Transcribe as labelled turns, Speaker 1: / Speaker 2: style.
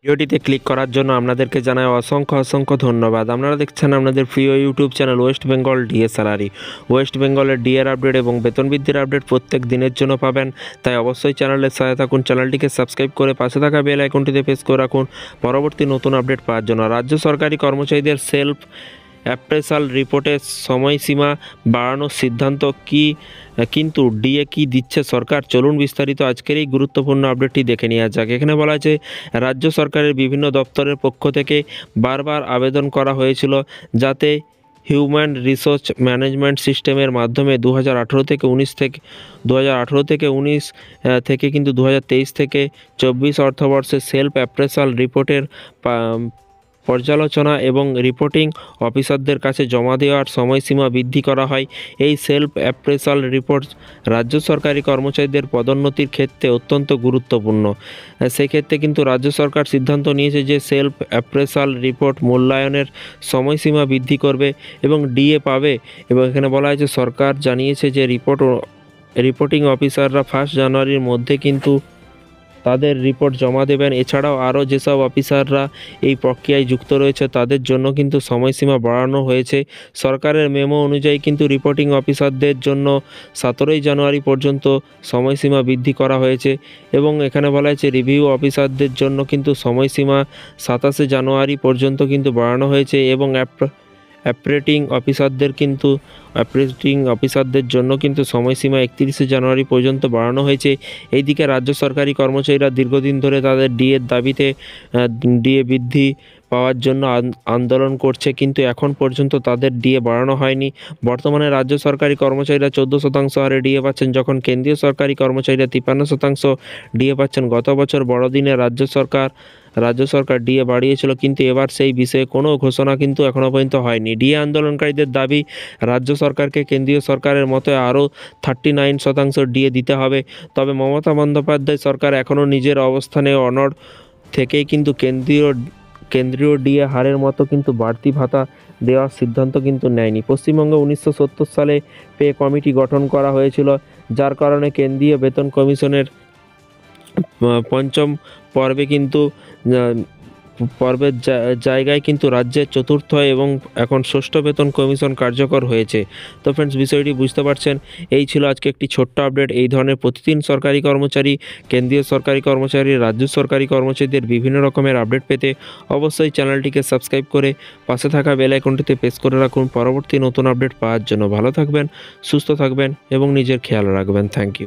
Speaker 1: ভিডিওটিতে ক্লিক করার জন্য আপনাদেরকে জানাই অসংখ্য ধন্যবাদ। আপনারা দেখছেন আপনাদের প্রিয় YouTube channel West Bengal DA salary. West বেঙ্গলের ডিএর আপডেট এবং বেতন বৃদ্ধির আপডেট প্রত্যেক দিনের জন্য পাবেন, তাই অবশ্যই চ্যানেলের সাথে থাকুন। চ্যানেলটিকে সাবস্ক্রাইব করে পাশে থাকা বেল আইকনটিতে প্রেস করে রাখুন পরবর্তী নতুন আপডেট পাওয়ার জন্য। রাজ্য সরকারি কর্মচারীদের সেলফ অ্যাপ্রেসাল রিপোর্টের সময়সীমা বাড়ানোর সিদ্ধান্ত কিন্তু ডিএ কি দিচ্ছে সরকার, চলুন বিস্তারিত আজকের এই গুরুত্বপূর্ণ আপডেটটি দেখে নেওয়া যাক। এখানে বলা আছে রাজ্য সরকারের বিভিন্ন দপ্তরের পক্ষ থেকে বারবার আবেদন করা হয়েছিল যাতে হিউম্যান রিসোর্স ম্যানেজমেন্ট সিস্টেমের মাধ্যমে 2018 থেকে 19 থেকে কিন্তু 2023 থেকে 24 অর্থবর্ষে সেলফ অ্যাপ্রেসাল রিপোর্টের পর্যালোচনা এবং রিপোর্টিং অফিসারদের কাছে জমা দেওয়ার সময়সীমা বৃদ্ধি করা হয়। এই সেলফ অ্যাপ্রেসাল রিপোর্ট রাজ্য সরকারি কর্মচারীদের পদোন্নতির ক্ষেত্রে অত্যন্ত গুরুত্বপূর্ণ। সেক্ষেত্রে কিন্তু রাজ্য সরকার সিদ্ধান্ত নিয়েছে যে সেলফ অ্যাপ্রেসাল রিপোর্ট মূল্যায়নের সময়সীমা বৃদ্ধি করবে এবং ডিএ পাবে। এবং এখানে বলা হয়েছে সরকার জানিয়েছে যে রিপোর্টিং অফিসাররা 1 জানুয়ারির মধ্যে কিন্তু তাদের রিপোর্ট জমা দেবেন। এছাড়াও আরও যেসব অফিসাররা এই প্রক্রিয়ায় যুক্ত রয়েছে তাদের জন্য কিন্তু সময়সীমা বাড়ানো হয়েছে। সরকারের মেমো অনুযায়ী কিন্তু রিপোর্টিং অফিসারদের জন্য 17 জানুয়ারি পর্যন্ত সময়সীমা বৃদ্ধি করা হয়েছে এবং এখানে বলা হয়েছে রিভিউ অফিসারদের জন্য কিন্তু সময়সীমা 27 জানুয়ারি পর্যন্ত কিন্তু বাড়ানো হয়েছে এবং অপারেটিং অফিসারদের জন্য কিন্তু সময়সীমা 31 জানুয়ারি পর্যন্ত বাড়ানো হয়েছে। এইদিকে রাজ্য সরকারি কর্মচারীরা দীর্ঘদিন ধরে তাদের ডিএর দাবিতে ডিএ বৃদ্ধি পাওয়ার জন্য আন্দোলন করছে, কিন্তু এখন পর্যন্ত তাদের ডিএ বাড়ানো হয়নি। বর্তমানে রাজ্য সরকারি কর্মচারীরা 14% হারে ডিএ পাচ্ছেন, যখন কেন্দ্রীয় সরকারি কর্মচারীরা 53% ডিএ পাচ্ছেন। গত বছর বড়দিনে রাজ্য সরকার ডিএ বাড়িয়েছিল, কিন্তু এবার সেই বিষয়ে কোনো ঘোষণা কিন্তু এখনও পর্যন্ত হয়নি। ডিএ আন্দোলনকারীদের দাবি রাজ্য সরকারকে কেন্দ্রীয় সরকারের মতো আরও 39% ডিএ দিতে হবে। তবে মমতা বন্দ্যোপাধ্যায় সরকার এখনও নিজের অবস্থানে অনড় থেকেই কিন্তু কেন্দ্রীয় ডিএ হারের মতো কিন্তু বাড়তি ভাতা দেওয়ার সিদ্ধান্ত কিন্তু নেয়নি। পশ্চিমবঙ্গে 1970 সালে পে কমিটি গঠন করা হয়েছিল, যার কারণে কেন্দ্রীয় বেতন কমিশনের পঞ্চম পর্বে কিন্তু জায়গায় কিন্তু রাজ্যের চতুর্থ এবং এখন ষষ্ঠ বেতন কমিশন কার্যকর হয়েছে। তো ফ্রেন্ডস, বিষয়টি বুঝতে পারছেন। এই ছিল আজকে একটি ছোট্ট আপডেট। এই ধরনের প্রতিদিন সরকারি কর্মচারী, কেন্দ্রীয় সরকারি কর্মচারী, রাজ্য সরকারি কর্মচারীদের বিভিন্ন রকমের আপডেট পেতে অবশ্যই চ্যানেলটিকে সাবস্ক্রাইব করে পাশে থাকা বেল আইকনটিতে প্রেস করে রাখুন পরবর্তী নতুন আপডেট পাওয়ার জন্য। ভালো থাকবেন, সুস্থ থাকবেন এবং নিজের খেয়াল রাখবেন। Thank you.